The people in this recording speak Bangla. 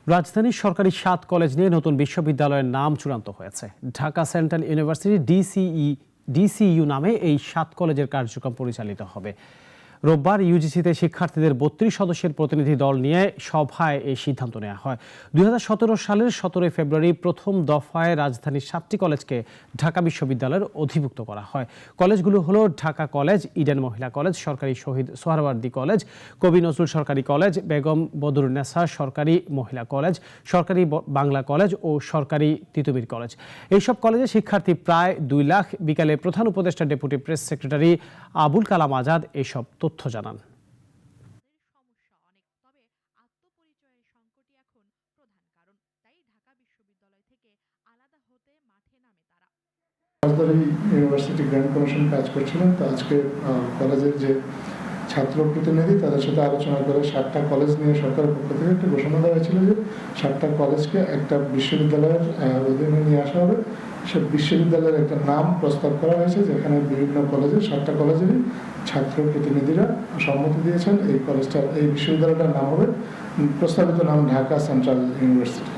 রাজধানীর সরকারি ৭ কলেজ নিয়ে নতুন বিশ্ববিদ্যালয়ের নাম চূড়ান্ত হয়েছে। ঢাকা সেন্ট্রাল ইউনিভার্সিটি ডিসিইউ নামে এই ৭ কলেজের কার্যক্রম পরিচালিত হবে। রোববার ইউজিসিতে শিক্ষার্থীদের ৩২ সদস্যের প্রতিনিধি দল নিয়ে সভায় এই সিদ্ধান্ত নেওয়া হয়। ২০১৭ সালের ১৭ ফেব্রুয়ারি প্রথম দফায় রাজধানীর ৭টি কলেজকে ঢাকা বিশ্ববিদ্যালয়ের অধিভুক্ত করা হয়। কলেজগুলো হলো ঢাকা কলেজ, ইডেন মহিলা কলেজ, সরকারি শহীদ সোহরাওয়ার্দী কলেজ, কবি নজরুল সরকারি কলেজ, বেগম বদরুন্নেসা সরকারি মহিলা কলেজ, সরকারি বাংলা কলেজ ও সরকারি তিতুমীর কলেজ। এইসব কলেজে শিক্ষার্থী প্রায় ২ লাখ। বিকালে প্রধান উপদেষ্টা deputy press secretary Abul Kalam Azad এসব তথ্য জানান। রাজধানী ইউনিভার্সিটি গ্র্যান্ড কমিশন কাজ করছিলেন, তো আজকে কলেজের যে ছাত্র প্রতিনিধি তাদের সাথে আলোচনা করে ৭টা কলেজ নিয়ে সরকারের পক্ষ থেকে একটা ঘোষণা দেওয়া হয়েছিল যে 7টা কলেজকে একটা বিশ্ববিদ্যালয়ের অধীনে নিয়ে আসা হবে। সে বিশ্ববিদ্যালয়ের একটা নাম প্রস্তাব করা হয়েছে, যেখানে বিভিন্ন কলেজের 7টা কলেজেরই ছাত্র প্রতিনিধিরা সম্মতি দিয়েছেন। এই বিশ্ববিদ্যালয়টার নাম হবে, প্রস্তাবিত নাম ঢাকা সেন্ট্রাল ইউনিভার্সিটি।